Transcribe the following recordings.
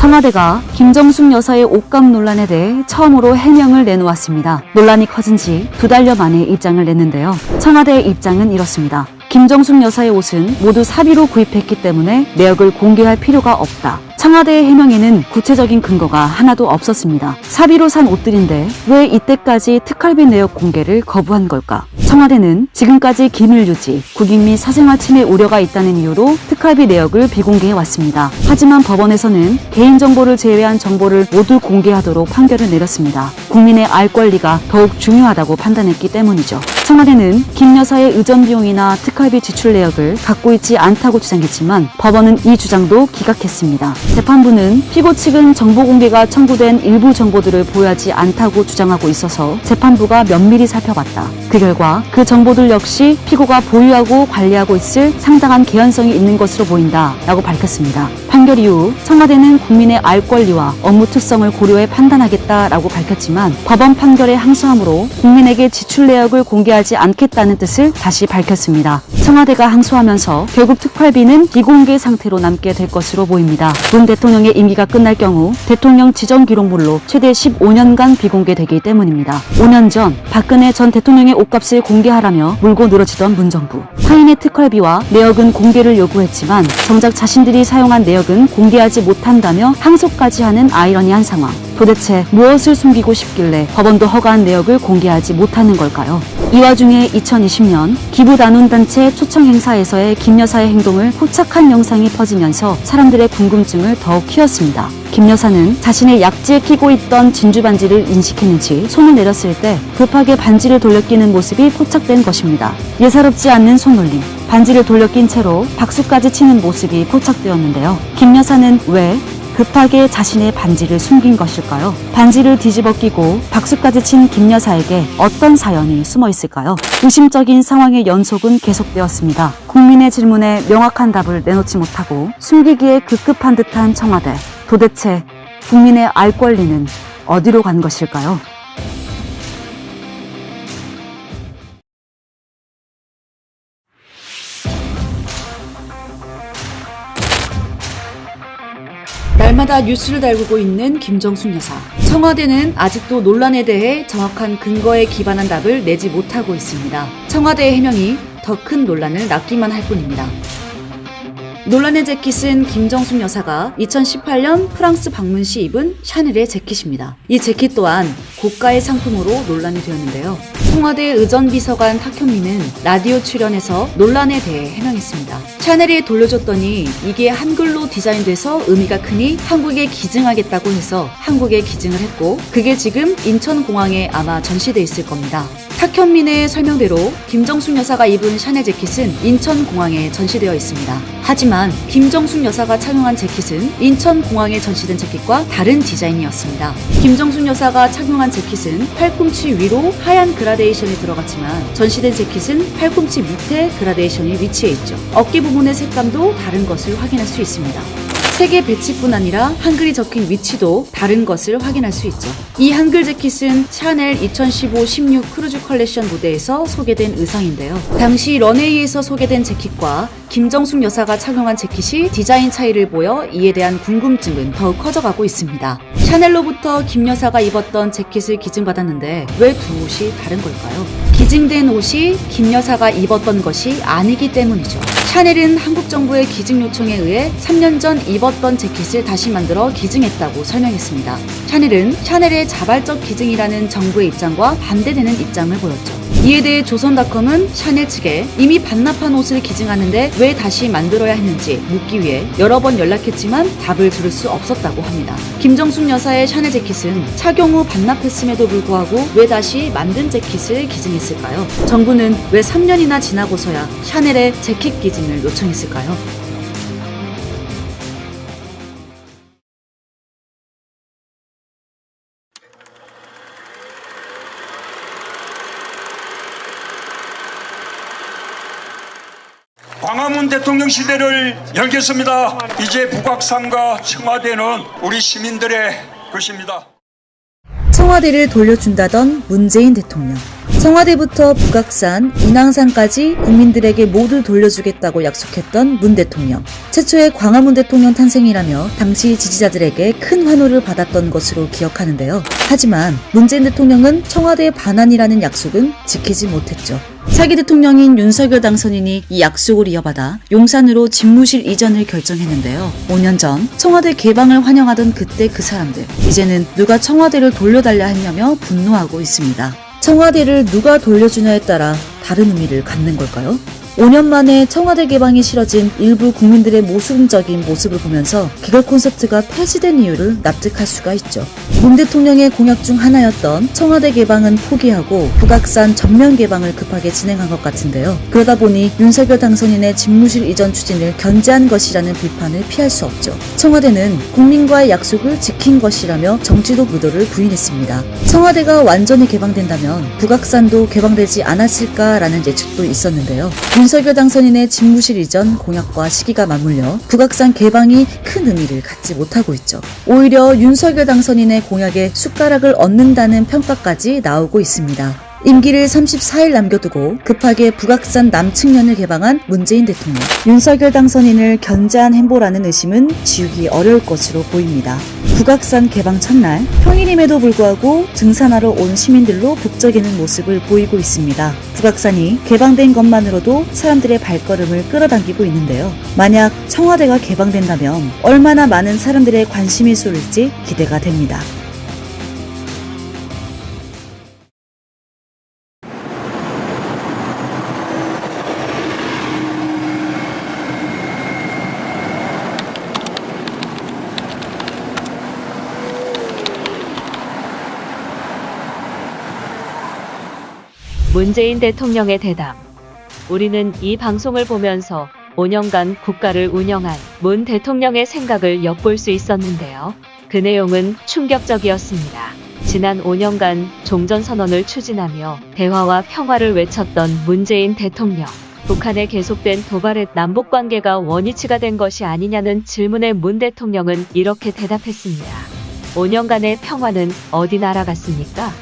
청와대가 김정숙 여사의 옷감 논란에 대해 처음으로 해명을 내놓았습니다. 논란이 커진 지 2달여 만에 입장을 냈는데요. 청와대의 입장은 이렇습니다. 김정숙 여사의 옷은 모두 사비로 구입했기 때문에 내역을 공개할 필요가 없다. 청와대의 해명에는 구체적인 근거가 하나도 없었습니다. 사비로 산 옷들인데 왜 이때까지 특활비 내역 공개를 거부한 걸까? 청와대는 지금까지 기밀 유지, 국익 및 사생활 침해 우려가 있다는 이유로 특활비 내역을 비공개해 왔습니다. 하지만 법원에서는 개인정보를 제외한 정보를 모두 공개하도록 판결을 내렸습니다. 국민의 알 권리가 더욱 중요하다고 판단했기 때문이죠. 청와대는 김 여사의 의전 비용이나 특활비 지출 내역을 갖고 있지 않다고 주장했지만 법원은 이 주장도 기각했습니다. 재판부는 피고 측은 정보 공개가 청구된 일부 정보들을 보유하지 않다고 주장하고 있어서 재판부가 면밀히 살펴봤다. 그 결과 그 정보들 역시 피고가 보유하고 관리하고 있을 상당한 개연성이 있는 것으로 보인다 라고 밝혔습니다. 판결 이후 청와대는 국민의 알 권리와 업무 특성을 고려해 판단하겠다라고 밝혔지만 법원 판결에 항소함으로 국민에게 지출 내역을 공개하지 않겠다는 뜻을 다시 밝혔습니다. 청와대가 항소하면서 결국 특활비는 비공개 상태로 남게 될 것으로 보입니다. 문 대통령의 임기가 끝날 경우 대통령 지정 기록물로 최대 15년간 비공개되기 때문입니다. 5년 전 박근혜 전 대통령의 옷값을 공개하라며 물고 늘어지던 문정부. 타인의 특활비와 내역은 공개를 요구했지만 정작 자신들이 사용한 내역은 공개하지 못한다며 항소까지 하는 아이러니한 상황. 도대체 무엇을 숨기고 싶길래 법원도 허가한 내역을 공개하지 못하는 걸까요? 이 와중에 2020년 기부나눔단체 초청 행사에서의 김 여사의 행동을 포착한 영상이 퍼지면서 사람들의 궁금증을 더욱 키웠습니다. 김 여사는 자신의 약지에 끼고 있던 진주 반지를 인식했는지 손을 내렸을 때 급하게 반지를 돌려 끼는 모습이 포착된 것입니다. 예사롭지 않는 손놀림, 반지를 돌려 낀 채로 박수까지 치는 모습이 포착되었는데요. 김 여사는 왜 급하게 자신의 반지를 숨긴 것일까요? 반지를 뒤집어 끼고 박수까지 친 김 여사에게 어떤 사연이 숨어 있을까요? 의심적인 상황의 연속은 계속되었습니다. 국민의 질문에 명확한 답을 내놓지 못하고 숨기기에 급급한 듯한 청와대. 도대체 국민의 알 권리는 어디로 간 것일까요? 날마다 뉴스를 달구고 있는 김정숙 여사. 청와대는 아직도 논란에 대해 정확한 근거에 기반한 답을 내지 못하고 있습니다. 청와대의 해명이 더 큰 논란을 낳기만 할 뿐입니다. 논란의 재킷은 김정숙 여사가 2018년 프랑스 방문 시 입은 샤넬의 재킷입니다. 이 재킷 또한 고가의 상품으로 논란이 되었는데요. 청와대 의전비서관 탁현민은 라디오 출연에서 논란에 대해 해명했습니다. 샤넬이 돌려줬더니 이게 한글로 디자인돼서 의미가 크니 한국에 기증하겠다고 해서 한국에 기증을 했고 그게 지금 인천공항에 아마 전시돼 있을 겁니다. 탁현민의 설명대로 김정숙 여사가 입은 샤넬 재킷은 인천공항에 전시되어 있습니다. 하지만 김정숙 여사가 착용한 재킷은 인천공항에 전시된 재킷과 다른 디자인이었습니다. 김정숙 여사가 착용한 재킷은 팔꿈치 위로 하얀 그라데이션이 들어갔지만 전시된 재킷은 팔꿈치 밑에 그라데이션이 위치해 있죠. 어깨 부분의 색감도 다른 것을 확인할 수 있습니다. 색의 배치뿐 아니라 한글이 적힌 위치도 다른 것을 확인할 수 있죠. 이 한글 재킷은 샤넬 2015-16 크루즈 컬렉션 무대에서 소개된 의상인데요. 당시 런웨이에서 소개된 재킷과 김정숙 여사가 착용한 재킷이 디자인 차이를 보여 이에 대한 궁금증은 더욱 커져가고 있습니다. 샤넬로부터 김 여사가 입었던 재킷을 기증받았는데 왜 두 옷이 다른 걸까요? 기증된 옷이 김 여사가 입었던 것이 아니기 때문이죠. 샤넬은 한국 정부의 기증 요청에 의해 3년 전 입었던 재킷을 다시 만들어 기증했다고 설명했습니다. 샤넬은 샤넬의 자발적 기증이라는 정부의 입장과 반대되는 입장을 보였죠. 이에 대해 조선닷컴은 샤넬 측에 이미 반납한 옷을 기증하는데 왜 다시 만들어야 했는지 묻기 위해 여러 번 연락했지만 답을 들을 수 없었다고 합니다. 김정숙 여사의 샤넬 재킷은 착용 후 반납했음에도 불구하고 왜 다시 만든 재킷을 기증했을까요? 정부는 왜 3년이나 지나고서야 샤넬의 재킷 기증을 요청했을까요? 광화문 대통령 시대를 열겠습니다. 이제 북악산과 청와대는 우리 시민들의 것입니다. 청와대를 돌려준다던 문재인 대통령. 청와대부터 북악산, 인왕산까지 국민들에게 모두 돌려주겠다고 약속했던 문 대통령. 최초의 광화문 대통령 탄생이라며 당시 지지자들에게 큰 환호를 받았던 것으로 기억하는데요. 하지만 문재인 대통령은 청와대의 반환이라는 약속은 지키지 못했죠. 차기 대통령인 윤석열 당선인이 이 약속을 이어받아 용산으로 집무실 이전을 결정했는데요. 5년 전 청와대 개방을 환영하던 그때 그 사람들, 이제는 누가 청와대를 돌려달라 했냐며 분노하고 있습니다. 청와대를 누가 돌려주냐에 따라 다른 의미를 갖는 걸까요? 5년 만에 청와대 개방이 싫어진 일부 국민들의 모순적인 모습을 보면서 개걸 콘서트가 폐지된 이유를 납득할 수가 있죠. 문 대통령의 공약 중 하나였던 청와대 개방은 포기하고 북악산 전면 개방을 급하게 진행한 것 같은데요. 그러다 보니 윤석열 당선인의 집무실 이전 추진을 견제한 것이라는 비판을 피할 수 없죠. 청와대는 국민과의 약속을 지킨 것이라며 정치적 의도를 부인했습니다. 청와대가 완전히 개방된다면 북악산도 개방되지 않았을까라는 예측도 있었는데요. 윤석열 당선인의 집무실 이전 공약과 시기가 맞물려 북악산 개방이 큰 의미를 갖지 못하고 있죠. 오히려 윤석열 당선인의 공약에 숟가락을 얹는다는 평가까지 나오고 있습니다. 임기를 34일 남겨두고 급하게 북악산 남측면을 개방한 문재인 대통령. 윤석열 당선인을 견제한 행보라는 의심은 지우기 어려울 것으로 보입니다. 북악산 개방 첫날 평일임에도 불구하고 등산하러 온 시민들로 북적이는 모습을 보이고 있습니다. 북악산이 개방된 것만으로도 사람들의 발걸음을 끌어당기고 있는데요. 만약 청와대가 개방된다면 얼마나 많은 사람들의 관심이 쏠릴지 기대가 됩니다. 문재인 대통령의 대담. 우리는 이 방송을 보면서 5년간 국가를 운영한 문 대통령의 생각을 엿볼 수 있었는데요. 그 내용은 충격적이었습니다. 지난 5년간 종전선언을 추진하며 대화와 평화를 외쳤던 문재인 대통령. 북한에 계속된 도발에 남북관계가 원위치가 된 것이 아니냐는 질문에 문 대통령은 이렇게 대답했습니다. 5년간의 평화는 어디 날아갔습니까?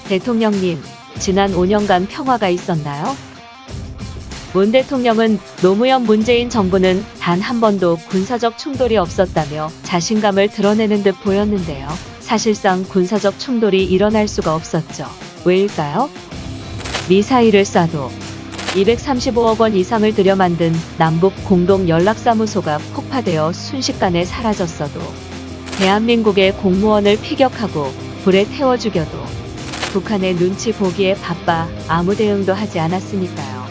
대통령님, 지난 5년간 평화가 있었나요? 문 대통령은 노무현 문재인 정부는 단 한 번도 군사적 충돌이 없었다며 자신감을 드러내는 듯 보였는데요. 사실상 군사적 충돌이 일어날 수가 없었죠. 왜일까요? 미사일을 쏴도 235억 원 이상을 들여 만든 남북 공동 연락사무소가 폭파되어 순식간에 사라졌어도, 대한민국의 공무원을 피격하고 불에 태워 죽여도 북한의 눈치 보기에 바빠 아무 대응도 하지 않았으니까요.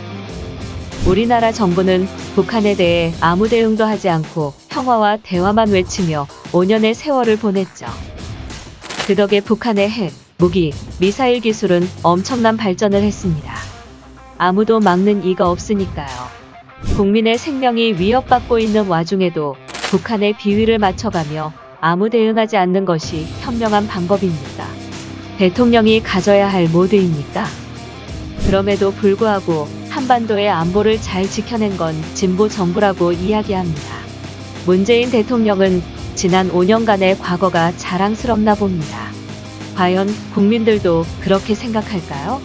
우리나라 정부는 북한에 대해 아무 대응도 하지 않고 평화와 대화만 외치며 5년의 세월을 보냈죠. 그 덕에 북한의 핵, 무기, 미사일 기술은 엄청난 발전을 했습니다. 아무도 막는 이가 없으니까요. 국민의 생명이 위협받고 있는 와중에도 북한의 비위를 맞춰가며 아무 대응하지 않는 것이 현명한 방법입니까? 대통령이 가져야 할 모드입니까? 그럼에도 불구하고 한반도의 안보를 잘 지켜낸 건 진보 정부라고 이야기합니다. 문재인 대통령은 지난 5년간의 과거가 자랑스럽나 봅니다. 과연 국민들도 그렇게 생각할까요?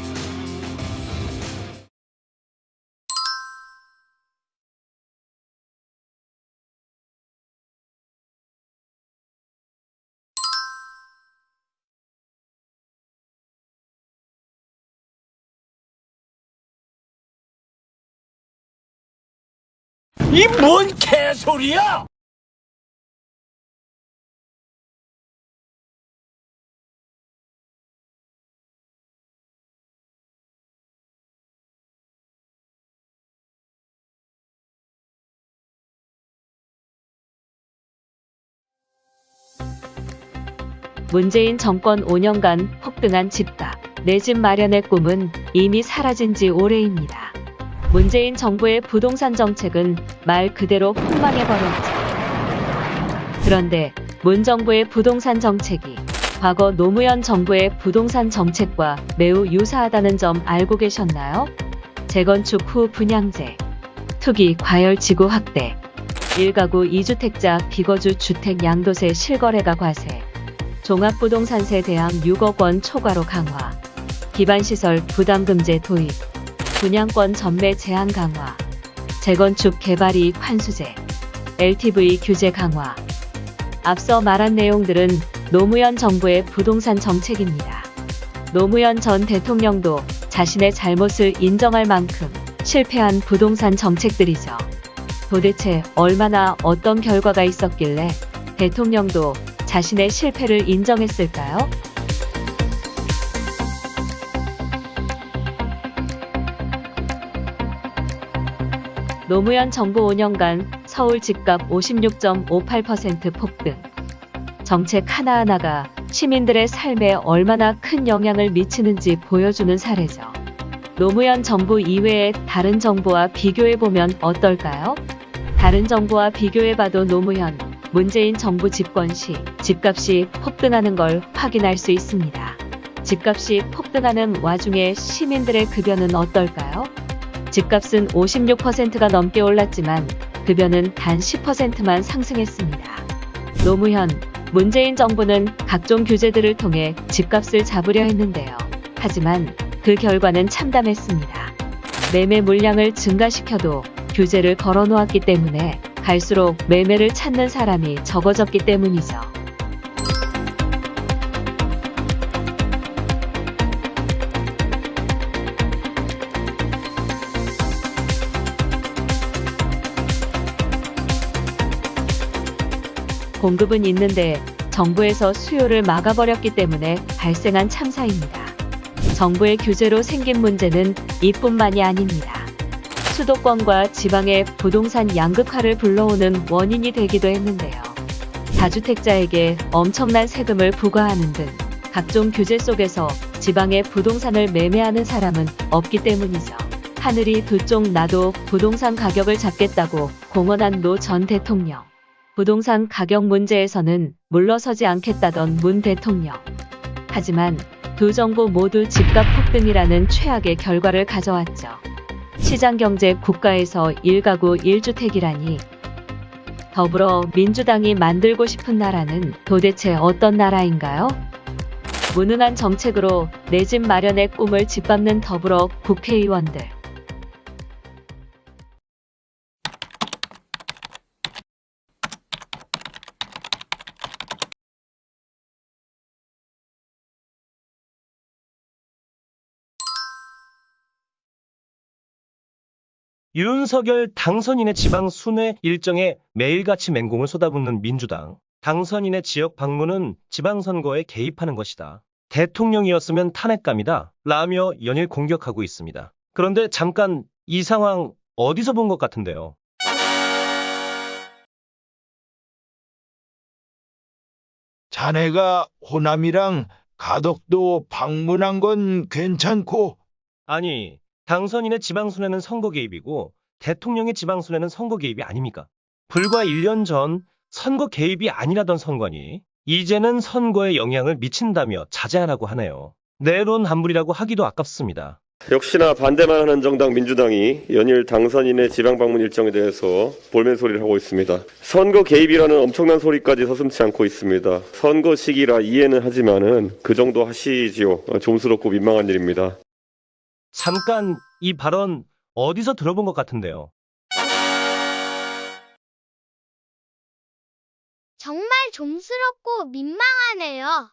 이 뭔 개소리야! 문재인 정권 5년간 폭등한 집값, 내 집 마련의 꿈은 이미 사라진 지 오래입니다. 문재인 정부의 부동산 정책은 말 그대로 폭망해버렸죠. 그런데 문 정부의 부동산 정책이 과거 노무현 정부의 부동산 정책과 매우 유사하다는 점 알고 계셨나요? 재건축 후 분양제, 투기 과열 지구 확대, 1가구 2주택자 비거주 주택 양도세 실거래가 과세, 종합부동산세 대항 6억 원 초과로 강화, 기반시설 부담금제 도입, 분양권 전매 제한 강화, 재건축 개발 이익 환수제, LTV 규제 강화. 앞서 말한 내용들은 노무현 정부의 부동산 정책입니다. 노무현 전 대통령도 자신의 잘못을 인정할 만큼 실패한 부동산 정책들이죠. 도대체 얼마나 어떤 결과가 있었길래 대통령도 자신의 실패를 인정했을까요? 노무현 정부 5년간 서울 집값 56.58% 폭등. 정책 하나하나가 시민들의 삶에 얼마나 큰 영향을 미치는지 보여주는 사례죠. 노무현 정부 이외의 다른 정부와 비교해보면 어떨까요? 다른 정부와 비교해봐도 노무현, 문재인 정부 집권 시 집값이 폭등하는 걸 확인할 수 있습니다. 집값이 폭등하는 와중에 시민들의 급여는 어떨까요? 집값은 56%가 넘게 올랐지만 급여는 단 10%만 상승했습니다. 노무현, 문재인 정부는 각종 규제들을 통해 집값을 잡으려 했는데요. 하지만 그 결과는 참담했습니다. 매매 물량을 증가시켜도 규제를 걸어놓았기 때문에 갈수록 매매를 찾는 사람이 적어졌기 때문이죠. 공급은 있는데 정부에서 수요를 막아버렸기 때문에 발생한 참사입니다. 정부의 규제로 생긴 문제는 이뿐만이 아닙니다. 수도권과 지방의 부동산 양극화를 불러오는 원인이 되기도 했는데요. 다주택자에게 엄청난 세금을 부과하는 등 각종 규제 속에서 지방의 부동산을 매매하는 사람은 없기 때문이죠. 하늘이 두 쪽 나도 부동산 가격을 잡겠다고 공언한 노 전 대통령. 부동산 가격 문제에서는 물러서지 않겠다던 문 대통령. 하지만 두 정부 모두 집값 폭등이라는 최악의 결과를 가져왔죠. 시장경제 국가에서 1가구 1주택이라니. 더불어 민주당이 만들고 싶은 나라는 도대체 어떤 나라인가요? 무능한 정책으로 내 집 마련의 꿈을 짓밟는 더불어 국회의원들. 윤석열 당선인의 지방 순회 일정에 매일같이 맹공을 쏟아붓는 민주당. 당선인의 지역 방문은 지방선거에 개입하는 것이다. 대통령이었으면 탄핵감이다. 라며 연일 공격하고 있습니다. 그런데 잠깐 이 상황 어디서 본 것 같은데요. 자네가 호남이랑 가덕도 방문한 건 괜찮고, 아니, 당선인의 지방순회는 선거 개입이고 대통령의 지방순회는 선거 개입이 아닙니까? 불과 1년 전 선거 개입이 아니라던 선관위, 이제는 선거에 영향을 미친다며 자제하라고 하네요. 내로남불이라고 하기도 아깝습니다. 역시나 반대만 하는 정당 민주당이 연일 당선인의 지방 방문 일정에 대해서 볼멘 소리를 하고 있습니다. 선거 개입이라는 엄청난 소리까지 서슴지 않고 있습니다. 선거 시기라 이해는 하지만은 그 정도 하시지요. 좀스럽고 민망한 일입니다. 잠깐 이 발언 어디서 들어본 것 같은데요. 정말 좀스럽고 민망하네요.